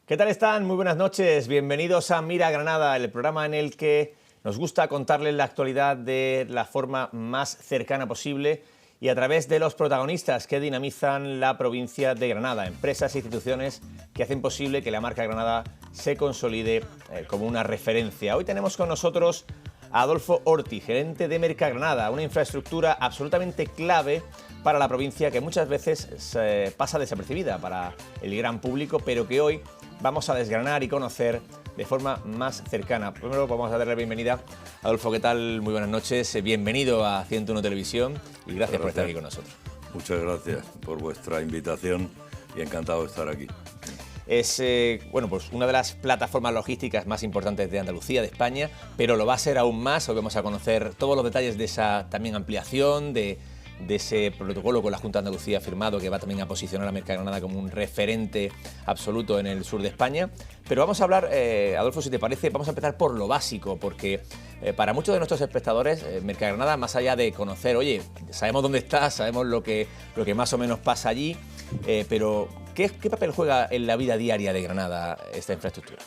¿Qué tal están? Muy buenas noches. Bienvenidos a Mira Granada, el programa en el que nos gusta contarles la actualidad de la forma más cercana posible y a través de los protagonistas que dinamizan la provincia de Granada, empresas e instituciones que hacen posible que la marca Granada se consolide como una referencia. Hoy tenemos con nosotros a Adolfo Orti, gerente de Mercagranada, una infraestructura absolutamente clave para la provincia que muchas veces pasa desapercibida para el gran público, pero que hoy vamos a desgranar y conocer de forma más cercana. Primero vamos a darle la bienvenida. Adolfo, ¿qué tal? Muy buenas noches. Bienvenido a 101 Televisión y gracias por estar aquí con nosotros. Muchas gracias por vuestra invitación y encantado de estar aquí. Es pues una de las plataformas logísticas más importantes de Andalucía, de España, pero lo va a ser aún más. Hoy vamos a conocer todos los detalles de esa también ampliación, de ese protocolo con la Junta de Andalucía firmado que va también a posicionar a Mercagranada como un referente absoluto en el sur de España. Pero vamos a hablar, Adolfo, si te parece, vamos a empezar por lo básico, porque para muchos de nuestros espectadores, Mercagranada, más allá de conocer, oye, sabemos dónde está, sabemos lo que más o menos pasa allí, pero ¿qué papel juega en la vida diaria de Granada esta infraestructura?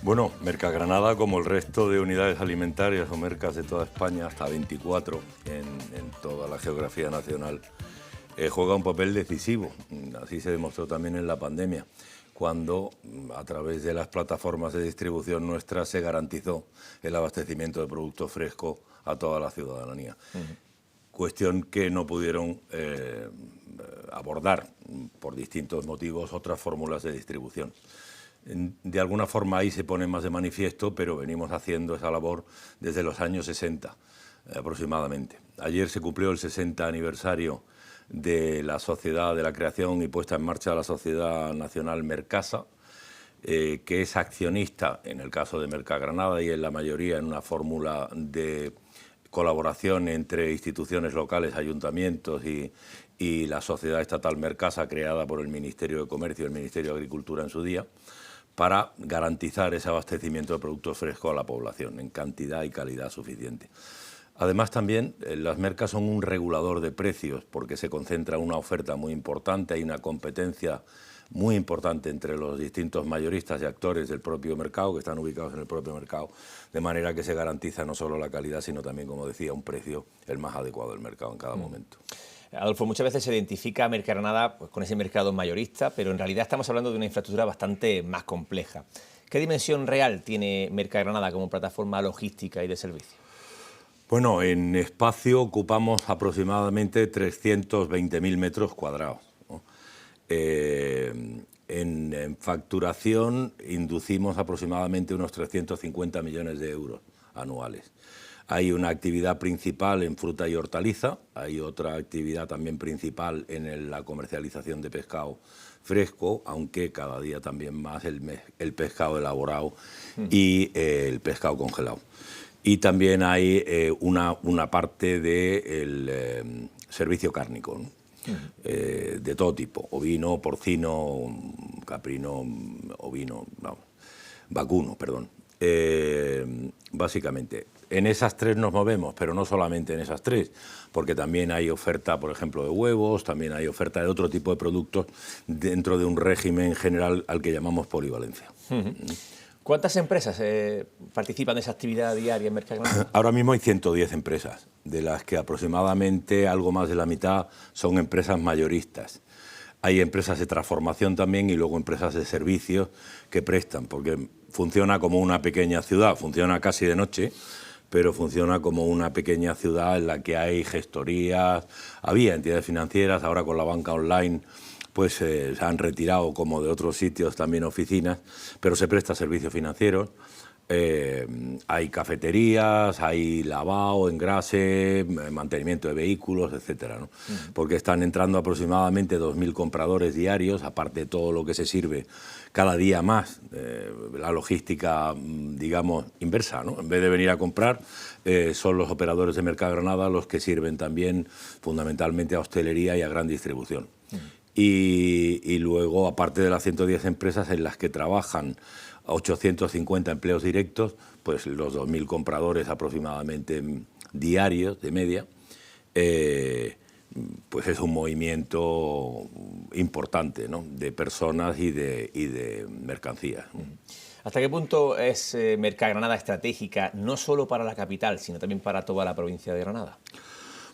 Bueno, Mercagranada, como el resto de unidades alimentarias o mercas de toda España, hasta 24 en toda la geografía nacional, juega un papel decisivo. Así se demostró también en la pandemia, cuando a través de las plataformas de distribución nuestras se garantizó el abastecimiento de productos frescos a toda la ciudadanía. Cuestión que no pudieron abordar por distintos motivos otras fórmulas de distribución. De alguna forma ahí se pone más de manifiesto, pero venimos haciendo esa labor desde los años 60 aproximadamente. Ayer se cumplió el 60 aniversario de la sociedad, de la creación y puesta en marcha de la Sociedad Nacional Mercasa, que es accionista en el caso de Mercagranada y en la mayoría en una fórmula de colaboración entre instituciones locales, ayuntamientos y la sociedad estatal Mercasa, creada por el Ministerio de Comercio y el Ministerio de Agricultura en su día, para garantizar ese abastecimiento de productos frescos a la población en cantidad y calidad suficiente. Además también las mercas son un regulador de precios porque se concentra una oferta muy importante, hay una competencia muy importante entre los distintos mayoristas y actores del propio mercado, que están ubicados en el propio mercado, de manera que se garantiza no solo la calidad, sino también, como decía, un precio el más adecuado del mercado en cada momento. Adolfo, muchas veces se identifica a Mercagranada pues, con ese mercado mayorista, pero en realidad estamos hablando de una infraestructura bastante más compleja. ¿Qué dimensión real tiene Mercagranada como plataforma logística y de servicio? Bueno, en espacio ocupamos aproximadamente 320.000 metros cuadrados, ¿no? En facturación inducimos aproximadamente unos 350 millones de euros anuales. Hay una actividad principal en fruta y hortaliza, hay otra actividad también principal en la comercialización de pescado fresco, aunque cada día también más el pescado elaborado y el pescado congelado. Y también hay una parte del servicio cárnico, ¿no? De todo tipo, ovino, porcino, caprino, ovino, no, vacuno, perdón. Básicamente, en esas tres nos movemos, pero no solamente en esas tres, porque también hay oferta, por ejemplo, de huevos, también hay oferta de otro tipo de productos dentro de un régimen general al que llamamos polivalencia. ¿Cuántas empresas participan de esa actividad diaria en Mercagranada? Ahora mismo hay 110 empresas, de las que aproximadamente algo más de la mitad son empresas mayoristas. Hay empresas de transformación también y luego empresas de servicios que prestan, porque funciona como una pequeña ciudad, funciona casi de noche, pero funciona como una pequeña ciudad en la que hay gestorías, había entidades financieras, ahora con la banca online pues se han retirado como de otros sitios también oficinas, pero se presta servicios financieros, hay cafeterías, hay lavado, engrase, mantenimiento de vehículos, etcétera, ¿no? Porque están entrando aproximadamente 2.000 compradores diarios, aparte de todo lo que se sirve cada día más, la logística, digamos, inversa, ¿no? En vez de venir a comprar, son los operadores de Mercagranada los que sirven también fundamentalmente a hostelería y a gran distribución. Y luego, aparte de las 110 empresas en las que trabajan 850 empleos directos, pues los 2.000 compradores aproximadamente diarios de media, pues es un movimiento importante, ¿no?, de personas y de mercancías. ¿Hasta qué punto es Mercagranada estratégica no solo para la capital, sino también para toda la provincia de Granada?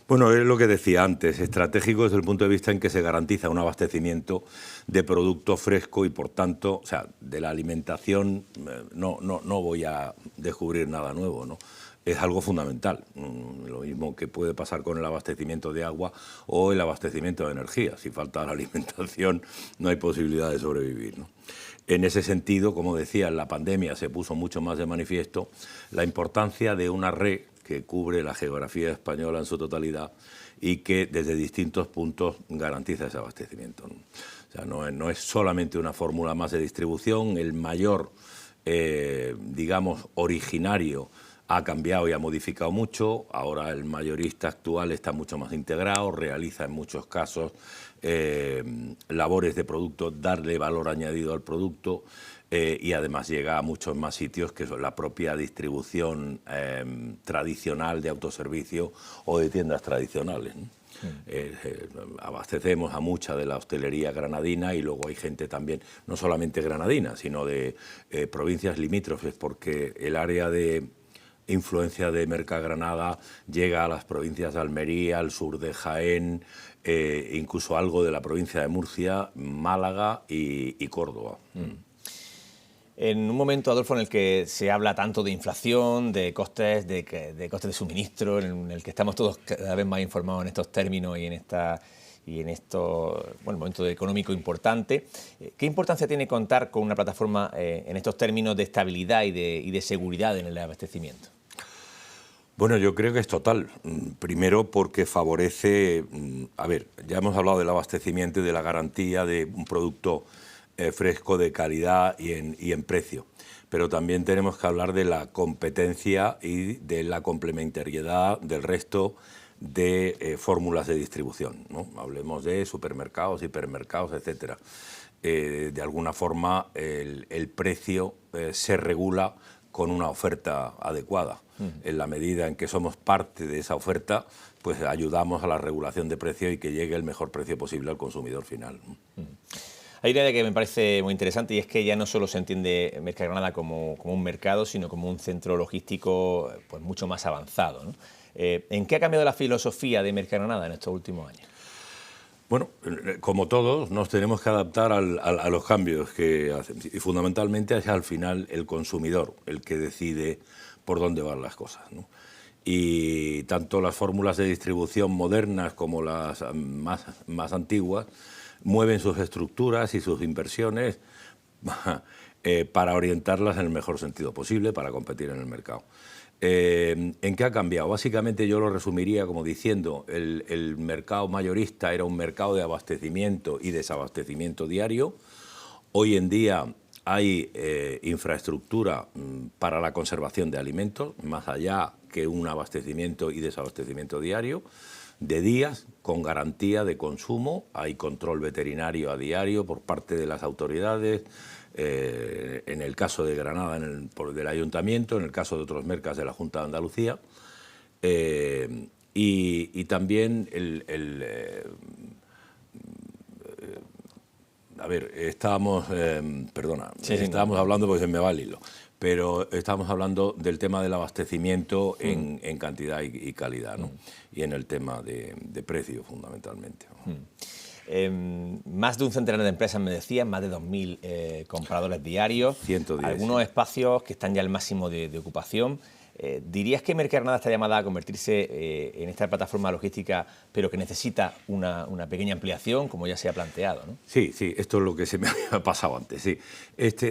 Bueno, es lo que decía antes, estratégico desde el punto de vista en que se garantiza un abastecimiento de producto fresco y, por tanto, o sea, de la alimentación no voy a descubrir nada nuevo, ¿no? Es algo fundamental, lo mismo que puede pasar con el abastecimiento de agua o el abastecimiento de energía. Si falta la alimentación no hay posibilidad de sobrevivir, ¿no? En ese sentido, como decía, en la pandemia se puso mucho más de manifiesto la importancia de una red que cubre la geografía española en su totalidad y que desde distintos puntos garantiza ese abastecimiento, ¿no? O sea, no es solamente una fórmula más de distribución, el mayor, digamos, originario ha cambiado y ha modificado mucho. Ahora el mayorista actual está mucho más integrado, realiza en muchos casos labores de producto, darle valor añadido al producto, y además llega a muchos más sitios que son la propia distribución tradicional de autoservicio o de tiendas tradicionales, ¿no? Abastecemos a mucha de la hostelería granadina y luego hay gente también, no solamente granadina, sino de provincias limítrofes, porque el área de influencia de Mercagranada llega a las provincias de Almería, al sur de Jaén, incluso algo de la provincia de Murcia, Málaga y Córdoba. En un momento, Adolfo, en el que se habla tanto de inflación, de costes de costes de suministro, en el que estamos todos cada vez más informados en estos términos y en esto, bueno, momento económico importante, ¿qué importancia tiene contar con una plataforma en estos términos de estabilidad y de seguridad en el abastecimiento? Bueno, yo creo que es total. Primero porque favorece, a ver, ya hemos hablado del abastecimiento y de la garantía de un producto fresco, de calidad y en precio. Pero también tenemos que hablar de la competencia y de la complementariedad del resto de fórmulas de distribución, ¿no? Hablemos de supermercados, hipermercados, etcétera. De alguna forma el precio se regula con una oferta adecuada. En la medida en que somos parte de esa oferta, pues ayudamos a la regulación de precio y que llegue el mejor precio posible al consumidor final. Hay una idea que me parece muy interesante y es que ya no solo se entiende Mercagranada como un mercado, sino como un centro logístico pues mucho más avanzado, ¿no? ¿En qué ha cambiado la filosofía de Mercagranada en estos últimos años? Bueno, como todos, nos tenemos que adaptar a los cambios que hacen. Y fundamentalmente es al final el consumidor el que decide por dónde van las cosas, ¿no? Y tanto las fórmulas de distribución modernas como las más antiguas mueven sus estructuras y sus inversiones para orientarlas en el mejor sentido posible para competir en el mercado. ¿En qué ha cambiado? Básicamente yo lo resumiría como diciendo el mercado mayorista era un mercado de abastecimiento y desabastecimiento diario. Hoy en día hay infraestructura para la conservación de alimentos, más allá que un abastecimiento y desabastecimiento diario, de días, con garantía de consumo. Hay control veterinario a diario por parte de las autoridades, en el caso de Granada del Ayuntamiento, en el caso de otros mercas de la Junta de Andalucía, y también a ver, estábamos hablando porque se me va el hilo, pero estábamos hablando del tema del abastecimiento en cantidad y calidad, ¿no? Y en el tema de precio, fundamentalmente. Más de un centenar de empresas, me decían, más de 2.000 compradores diarios, 110, algunos espacios que están ya al máximo de ocupación. ¿Dirías que Mercagranada está llamada a convertirse en esta plataforma logística, pero que necesita una pequeña ampliación, como ya se ha planteado, ¿no? Sí, esto es lo que se me había pasado antes, sí.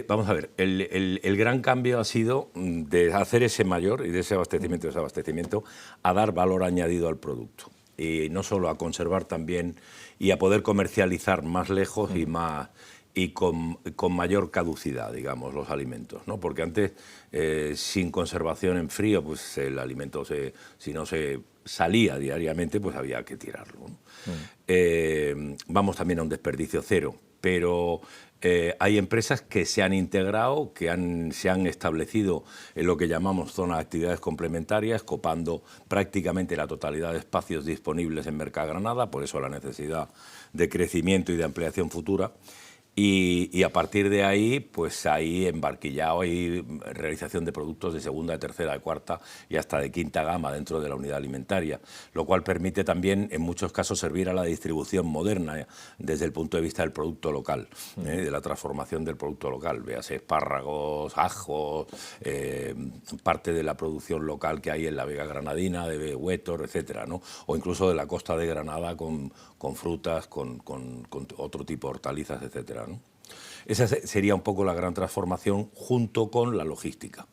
Vamos a ver, el gran cambio ha sido de hacer ese mayor y de ese abastecimiento y desabastecimiento a dar valor añadido al producto. Y no solo a conservar también y a poder comercializar más lejos y con mayor caducidad, digamos, los alimentos, ¿no? Porque antes, sin conservación en frío, pues el alimento, si no se salía diariamente, pues había que tirarlo, ¿no? Vamos también a un desperdicio cero, pero hay empresas que se han integrado, que se han establecido en lo que llamamos zonas de actividades complementarias, copando prácticamente la totalidad de espacios disponibles en Mercagranada, por eso la necesidad de crecimiento y de ampliación futura. Y a partir de ahí, pues hay embarquillado, hay realización de productos de segunda, de tercera, de cuarta y hasta de quinta gama dentro de la unidad alimentaria, lo cual permite también, en muchos casos, servir a la distribución moderna desde el punto de vista del producto local, de la transformación del producto local, véase espárragos, ajos, parte de la producción local que hay en la Vega Granadina, de Huétor, etcétera, ¿no? O incluso de la costa de Granada con frutas, con otro tipo de hortalizas, etcétera, ¿no? Esa sería un poco la gran transformación junto con la logística.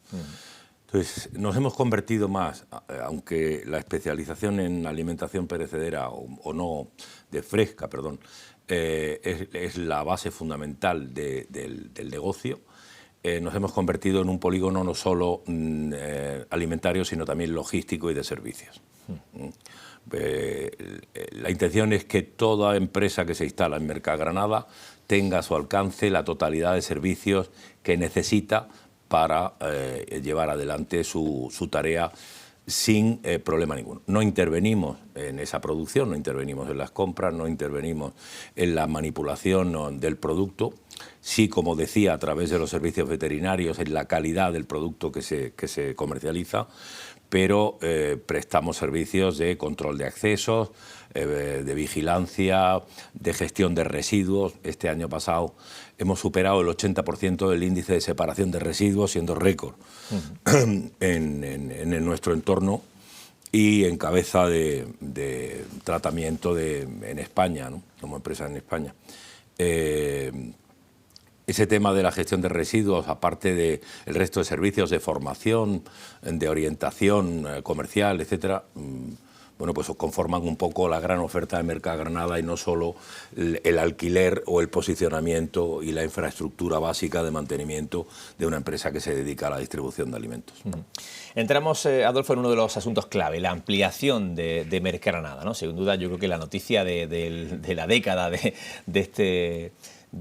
Entonces, nos hemos convertido más, aunque la especialización en alimentación perecedera o no, de fresca, perdón, es la base fundamental del negocio, nos hemos convertido en un polígono no solo alimentario, sino también logístico y de servicios. La intención es que toda empresa que se instala en Mercagranada tenga a su alcance la totalidad de servicios que necesita para llevar adelante su tarea sin problema ninguno. No intervenimos en esa producción, no intervenimos en las compras, no intervenimos en la manipulación del producto. Sí, como decía, a través de los servicios veterinarios, en la calidad del producto que se comercializa, pero prestamos servicios de control de accesos, de vigilancia, de gestión de residuos. Este año pasado hemos superado el 80% del índice de separación de residuos, siendo récord en nuestro entorno y en cabeza de tratamiento en España, ¿no? Como empresa en España. Ese tema de la gestión de residuos, aparte del resto de servicios de formación, de orientación comercial, etcétera, bueno, pues conforman un poco la gran oferta de Mercagranada y no solo el alquiler o el posicionamiento y la infraestructura básica de mantenimiento de una empresa que se dedica a la distribución de alimentos. Entramos, Adolfo, en uno de los asuntos clave, la ampliación de Mercagranada, ¿no? Sin duda, yo creo que la noticia de la década de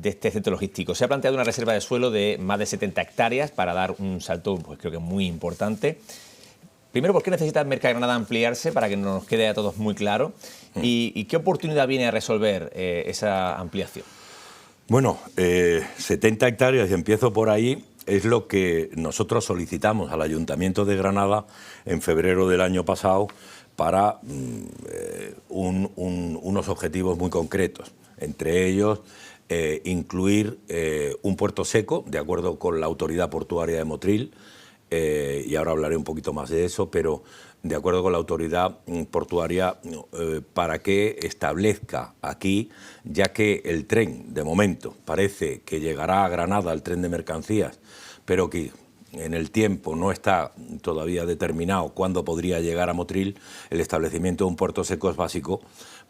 este centro logístico. Se ha planteado una reserva de suelo de más de 70 hectáreas para dar un salto, pues creo que muy importante. Primero, ¿por qué necesita Mercagranada ampliarse? Para que nos quede a todos muy claro. ¿Y qué oportunidad viene a resolver esa ampliación? Bueno, 70 hectáreas, y empiezo por ahí, es lo que nosotros solicitamos al Ayuntamiento de Granada en febrero del año pasado para unos objetivos muy concretos. Entre ellos, incluir un puerto seco, de acuerdo con la Autoridad Portuaria de Motril, y ahora hablaré un poquito más de eso, pero de acuerdo con la Autoridad Portuaria, para que establezca aquí, ya que el tren, de momento, parece que llegará a Granada, el tren de mercancías, pero que en el tiempo no está todavía determinado cuándo podría llegar a Motril, el establecimiento de un puerto seco es básico,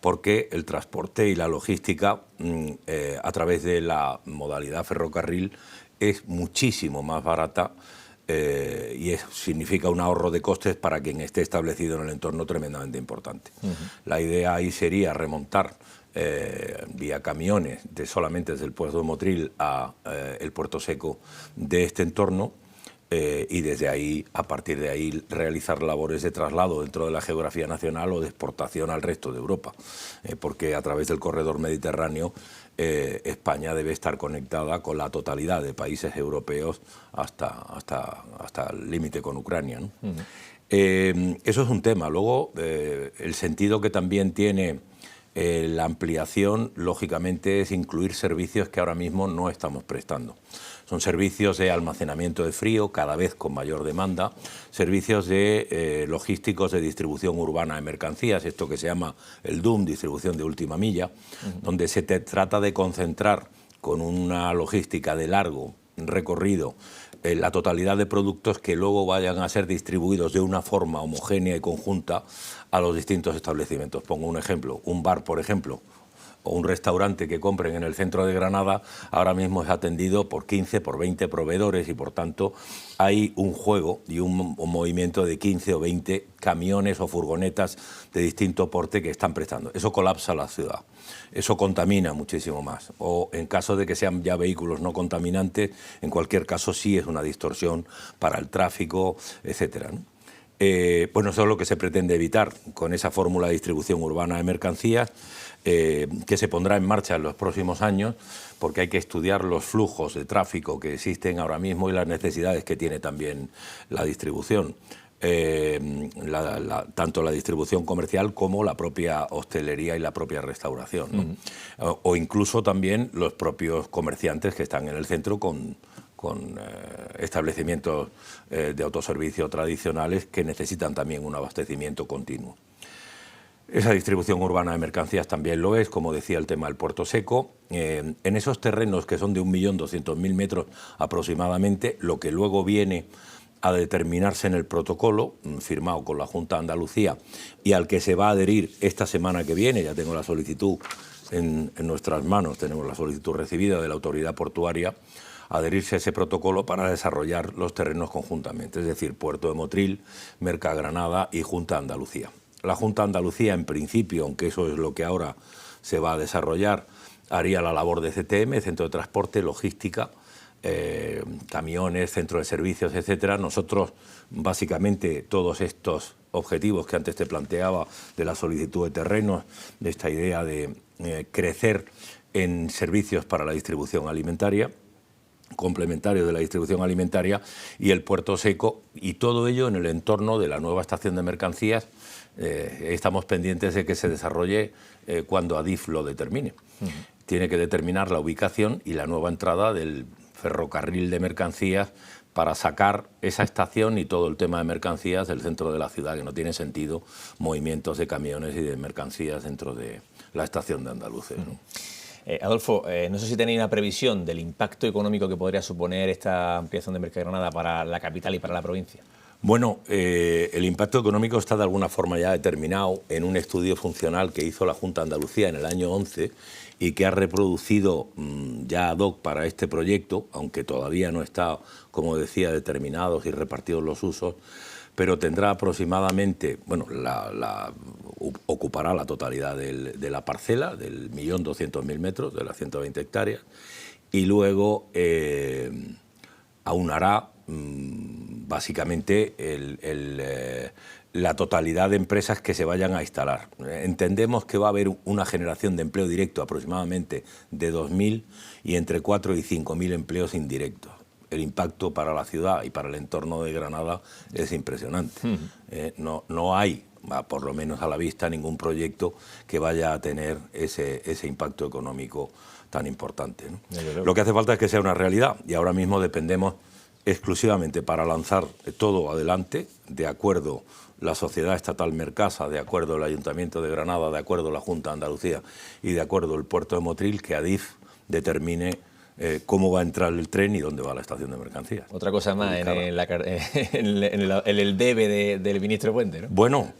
porque el transporte y la logística a través de la modalidad ferrocarril es muchísimo más barata y significa un ahorro de costes para quien esté establecido en el entorno tremendamente importante. La idea ahí sería remontar vía camiones solamente desde el puerto de Motril a el puerto seco de este entorno, y desde ahí, a partir de ahí, realizar labores de traslado dentro de la geografía nacional o de exportación al resto de Europa, porque a través del corredor mediterráneo España debe estar conectada con la totalidad de países europeos hasta el límite con Ucrania, ¿no? Eso es un tema. Luego, el sentido que también tiene la ampliación, lógicamente, es incluir servicios que ahora mismo no estamos prestando. Son servicios de almacenamiento de frío, cada vez con mayor demanda, servicios de logísticos de distribución urbana de mercancías, esto que se llama el DUM, distribución de última milla, donde se trata de concentrar con una logística de largo recorrido la totalidad de productos que luego vayan a ser distribuidos de una forma homogénea y conjunta a los distintos establecimientos. Pongo un ejemplo, un bar, por ejemplo, o un restaurante que compren en el centro de Granada ahora mismo es atendido por 15, por 20 proveedores y por tanto hay un juego y un movimiento de 15 o 20 camiones o furgonetas de distinto porte que están prestando. Eso colapsa la ciudad, eso contamina muchísimo más. O en caso de que sean ya vehículos no contaminantes, en cualquier caso sí es una distorsión para el tráfico, etcétera, ¿no? Bueno, eso es lo que se pretende evitar con esa fórmula de distribución urbana de mercancías que se pondrá en marcha en los próximos años, porque hay que estudiar los flujos de tráfico que existen ahora mismo y las necesidades que tiene también la distribución. Tanto la distribución comercial como la propia hostelería y la propia restauración, ¿no? O incluso también los propios comerciantes que están en el centro con establecimientos de autoservicio tradicionales que necesitan también un abastecimiento continuo. Esa distribución urbana de mercancías también lo es, como decía el tema del Puerto Seco. En esos terrenos que son de 1.200.000 metros aproximadamente, lo que luego viene a determinarse en el protocolo firmado con la Junta de Andalucía y al que se va a adherir esta semana que viene, ya tengo la solicitud en nuestras manos, tenemos la solicitud recibida de la autoridad portuaria, adherirse a ese protocolo para desarrollar los terrenos conjuntamente, es decir, Puerto de Motril, Mercagranada y Junta de Andalucía. La Junta de Andalucía, en principio, aunque eso es lo que ahora se va a desarrollar, haría la labor de CTM, Centro de Transporte, Logística, camiones, centro de servicios, etcétera. Nosotros, básicamente, todos estos objetivos que antes te planteaba de la solicitud de terrenos, de esta idea de crecer en servicios para la distribución alimentaria, complementario de la distribución alimentaria, y el Puerto Seco, y todo ello en el entorno de la nueva estación de mercancías. Estamos pendientes de que se desarrolle cuando Adif lo determine. Tiene que determinar la ubicación y la nueva entrada del ferrocarril de mercancías para sacar esa estación y todo el tema de mercancías del centro de la ciudad, que no tiene sentido movimientos de camiones y de mercancías dentro de la estación de Andaluces, ¿no? Adolfo, no sé si tenéis una previsión del impacto económico que podría suponer esta ampliación de Mercagranada para la capital y para la provincia. Bueno, el impacto económico está de alguna forma ya determinado en un estudio funcional que hizo la Junta de Andalucía en el año 11 y que ha reproducido ya ad hoc para este proyecto, aunque todavía no está, como decía, determinados y repartidos los usos, pero tendrá aproximadamente, bueno, ocupará la totalidad de la parcela, del 1.200.000 metros, de las 120 hectáreas, y luego aunará básicamente la totalidad de empresas que se vayan a instalar. Entendemos que va a haber una generación de empleo directo aproximadamente de 2.000 y entre 4 y 5.000 empleos indirectos. El impacto para la ciudad y para el entorno de Granada es impresionante. No hay, por lo menos a la vista, ningún proyecto que vaya a tener ese impacto económico tan importante, ¿no? Lo que hace falta es que sea una realidad y ahora mismo dependemos exclusivamente para lanzar todo adelante, de acuerdo la Sociedad Estatal Mercasa, de acuerdo el Ayuntamiento de Granada, de acuerdo la Junta de Andalucía y de acuerdo el Puerto de Motril, que Adif determine cómo va a entrar el tren y dónde va la estación de mercancías. Otra cosa más en el debe del ministro Puente, ¿no? Bueno,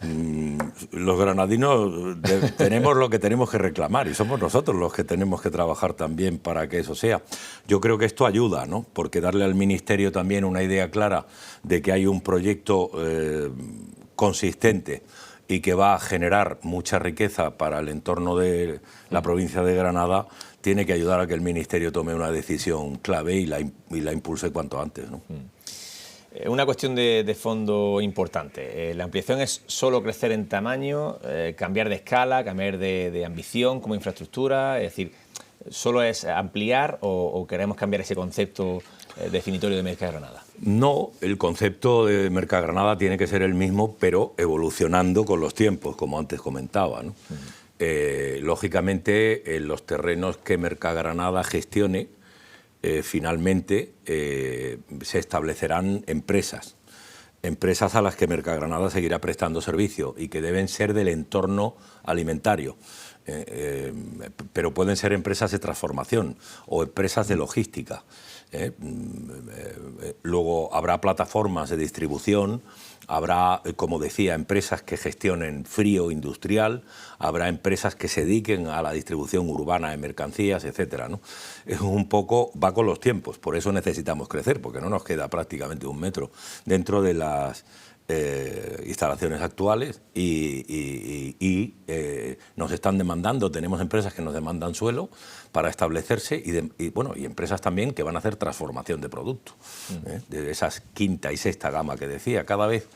los granadinos tenemos lo que tenemos que reclamar y somos nosotros los que tenemos que trabajar también para que eso sea. Yo creo que esto ayuda, ¿no? Porque darle al Ministerio también una idea clara de que hay un proyecto consistente y que va a generar mucha riqueza para el entorno de la provincia de Granada, tiene que ayudar a que el Ministerio tome una decisión clave y la impulse cuanto antes, ¿no? Una cuestión de fondo importante. La ampliación es solo crecer en tamaño, cambiar de escala, cambiar de ambición como infraestructura, es decir, ¿solo es ampliar o queremos cambiar ese concepto definitorio de Mercagranada? No, el concepto de Mercagranada tiene que ser el mismo, pero evolucionando con los tiempos, como antes comentaba, ¿no? Lógicamente, en los terrenos que Mercagranada gestione, finalmente se establecerán empresas a las que Mercagranada seguirá prestando servicio y que deben ser del entorno alimentario. pero pueden ser empresas de transformación o empresas de logística. Luego habrá plataformas de distribución, habrá, como decía, empresas que gestionen frío industrial, habrá empresas que se dediquen a la distribución urbana de mercancías, etcétera, ¿no? Es un poco, va con los tiempos, por eso necesitamos crecer, porque no nos queda prácticamente un metro dentro de las instalaciones actuales y nos están demandando, tenemos empresas que nos demandan suelo para establecerse y empresas también que van a hacer transformación de producto, de esas quinta y sexta gama que decía. Cada vez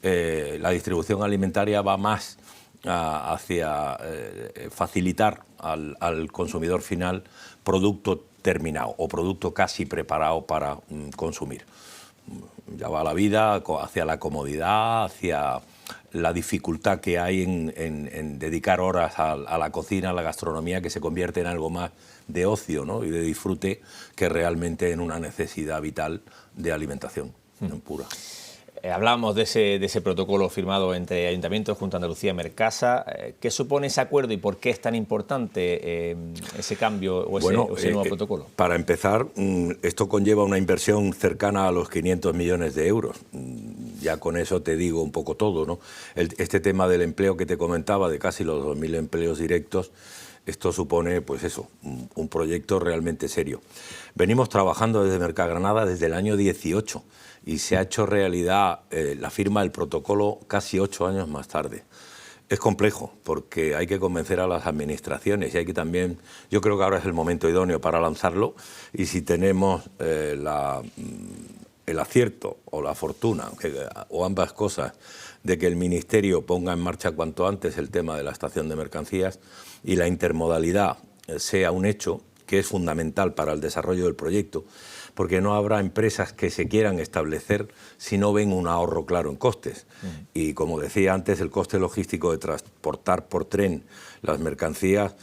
la distribución alimentaria va más hacia facilitar al consumidor final producto terminado o producto casi preparado para consumir. Ya va la vida hacia la comodidad, hacia la dificultad que hay en dedicar horas a la cocina, a la gastronomía, que se convierte en algo más de ocio, ¿no? Y de disfrute que realmente en una necesidad vital de alimentación pura. Hablábamos de ese protocolo firmado entre ayuntamientos, Junta de Andalucía y Mercasa. ¿Qué supone ese acuerdo y por qué es tan importante ese cambio o ese nuevo protocolo? Para empezar, esto conlleva una inversión cercana a los 500 millones de euros. Ya con eso te digo un poco todo, ¿no? Este tema del empleo que te comentaba, de casi los 2.000 empleos directos, esto supone, pues eso, un proyecto realmente serio. Venimos trabajando desde Mercagranada desde el año 18 y se ha hecho realidad la firma del protocolo casi 8 años más tarde. Es complejo porque hay que convencer a las administraciones y hay que también, yo creo que ahora es el momento idóneo para lanzarlo y si tenemos el acierto o la fortuna, o ambas cosas, de que el Ministerio ponga en marcha cuanto antes el tema de la estación de mercancías y la intermodalidad sea un hecho que es fundamental para el desarrollo del proyecto, porque no habrá empresas que se quieran establecer si no ven un ahorro claro en costes. Y como decía antes, el coste logístico de transportar por tren las mercancías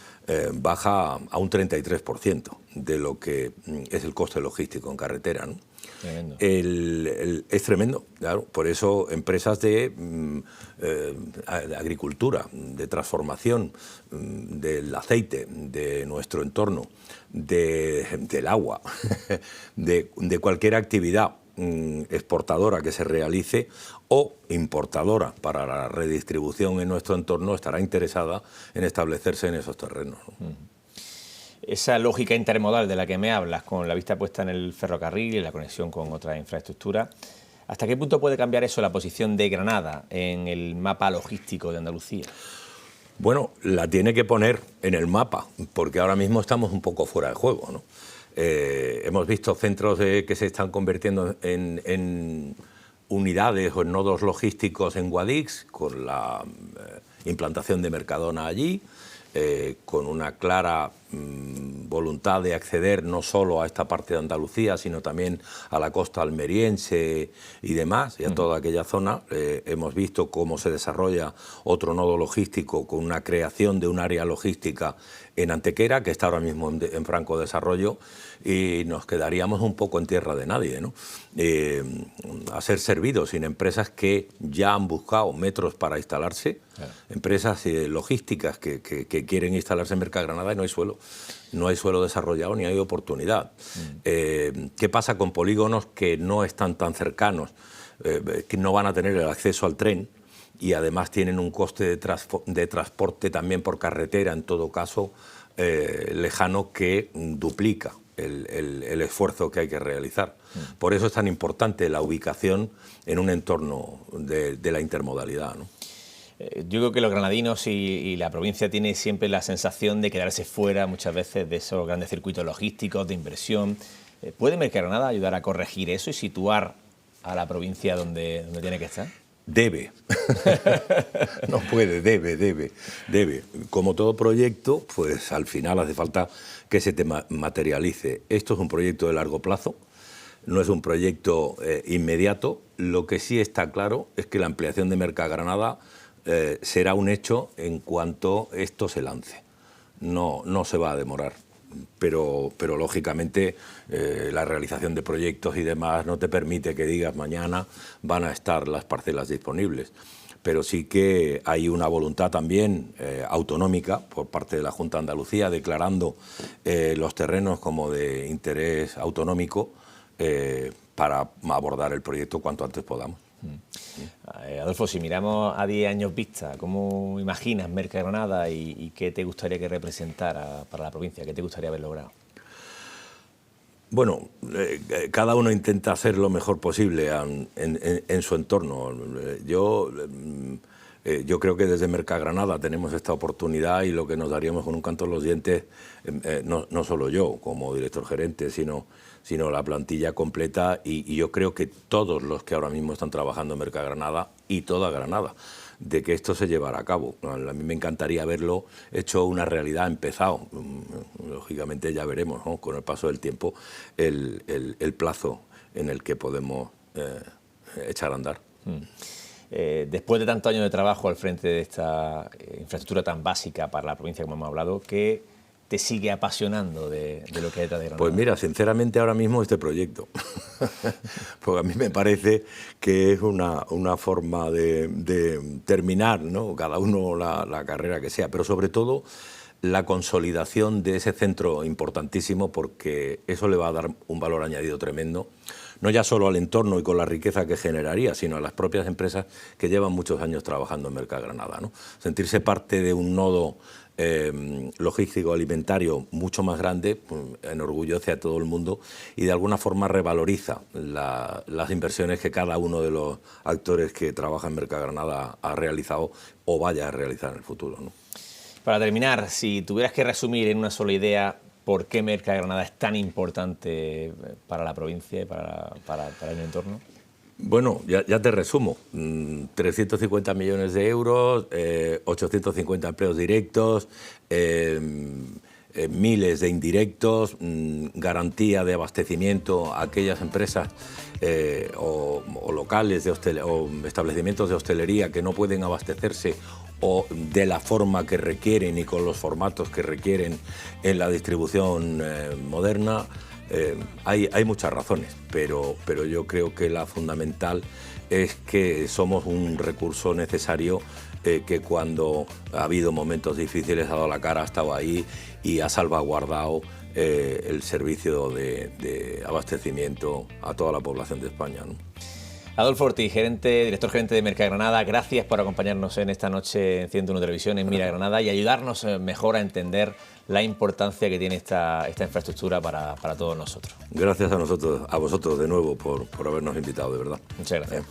baja a un 33% de lo que es el coste logístico en carretera, ¿no? Tremendo. Es tremendo, claro. Por eso empresas de agricultura, de transformación, del aceite, de nuestro entorno, del agua, de cualquier actividad exportadora que se realice o importadora para la redistribución en nuestro entorno estará interesada en establecerse en esos terrenos, ¿no? Esa lógica intermodal de la que me hablas, con la vista puesta en el ferrocarril y la conexión con otras infraestructuras, ¿hasta qué punto puede cambiar eso la posición de Granada en el mapa logístico de Andalucía? Bueno, la tiene que poner en el mapa, porque ahora mismo estamos un poco fuera de juego, ¿no? Hemos visto centros que se están convirtiendo en unidades o en nodos logísticos en Guadix, con la implantación de Mercadona allí, con una clara voluntad de acceder no solo a esta parte de Andalucía, sino también a la costa almeriense y demás, y a toda aquella zona. Hemos visto cómo se desarrolla otro nodo logístico con una creación de un área logística en Antequera, que está ahora mismo en franco desarrollo, y nos quedaríamos un poco en tierra de nadie, ¿no? A ser servidos sin empresas que ya han buscado metros para instalarse, claro. Empresas logísticas que quieren instalarse en Mercagranada y no hay suelo desarrollado ni hay oportunidad. ¿Qué pasa con polígonos que no están tan cercanos, que no van a tener el acceso al tren y además tienen un coste de transporte también por carretera, en todo caso, lejano, que duplica el esfuerzo que hay que realizar? Por eso es tan importante la ubicación en un entorno de la intermodalidad, ¿no? Yo creo que los granadinos y la provincia tienen siempre la sensación de quedarse fuera muchas veces de esos grandes circuitos logísticos de inversión. ¿Puede Mercagranada ayudar a corregir eso y situar a la provincia donde tiene que estar? Debe. No puede, debe. Como todo proyecto, pues al final hace falta que se te materialice. Esto es un proyecto de largo plazo, no es un proyecto inmediato. Lo que sí está claro es que la ampliación de Mercagranada será un hecho en cuanto esto se lance. No se va a demorar. Pero lógicamente la realización de proyectos y demás no te permite que digas mañana van a estar las parcelas disponibles. pero sí que hay una voluntad también autonómica por parte de la Junta de Andalucía, declarando los terrenos como de interés autonómico para abordar el proyecto cuanto antes podamos. Adolfo, si miramos a 10 años vista, ¿cómo imaginas Mercagranada y qué te gustaría que representara para la provincia? ¿Qué te gustaría haber logrado? Bueno, cada uno intenta hacer lo mejor posible en su entorno. Yo creo que desde Mercagranada tenemos esta oportunidad y lo que nos daríamos con un canto en los dientes, no solo yo como director gerente, sino la plantilla completa y yo creo que todos los que ahora mismo están trabajando en Mercagranada y toda Granada, de que esto se llevara a cabo. A mí me encantaría verlo hecho una realidad, empezado. Lógicamente ya veremos, ¿no?, con el paso del tiempo el plazo en el que podemos echar a andar. Después de tantos años de trabajo al frente de esta infraestructura tan básica para la provincia como hemos hablado, ¿qué te sigue apasionando de lo que hay detrás de Granada? Pues mira, sinceramente ahora mismo este proyecto, porque a mí me parece que es una forma de terminar, ¿no?, cada uno la carrera que sea, pero sobre todo la consolidación de ese centro importantísimo, porque eso le va a dar un valor añadido tremendo, no ya solo al entorno y con la riqueza que generaría, sino a las propias empresas que llevan muchos años trabajando en Mercagranada, ¿no? Sentirse parte de un nodo logístico alimentario mucho más grande enorgullece a todo el mundo y de alguna forma revaloriza las inversiones que cada uno de los actores que trabaja en Mercagranada ha realizado o vaya a realizar en el futuro, ¿no? Para terminar, si tuvieras que resumir en una sola idea por qué Mercagranada es tan importante para la provincia y para el entorno. Bueno, ya te resumo. 350 millones de euros, 850 empleos directos, miles de indirectos, garantía de abastecimiento a aquellas empresas o locales o establecimientos de hostelería que no pueden abastecerse o de la forma que requieren y con los formatos que requieren en la distribución moderna. Hay muchas razones, pero yo creo que la fundamental es que somos un recurso necesario que cuando ha habido momentos difíciles ha dado la cara, ha estado ahí y ha salvaguardado el servicio de abastecimiento a toda la población de España, ¿no? Adolfo Ortiz, director gerente de Mercagranada, gracias por acompañarnos en esta noche en 101 Televisión, en Mira Granada, y ayudarnos mejor a entender la importancia que tiene esta infraestructura para todos nosotros. Gracias a vosotros de nuevo por habernos invitado, de verdad. Muchas gracias.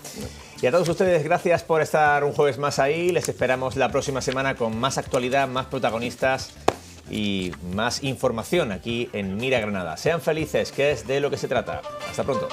Y a todos ustedes, gracias por estar un jueves más ahí. Les esperamos la próxima semana con más actualidad, más protagonistas y más información aquí en Mira Granada. Sean felices, que es de lo que se trata. Hasta pronto.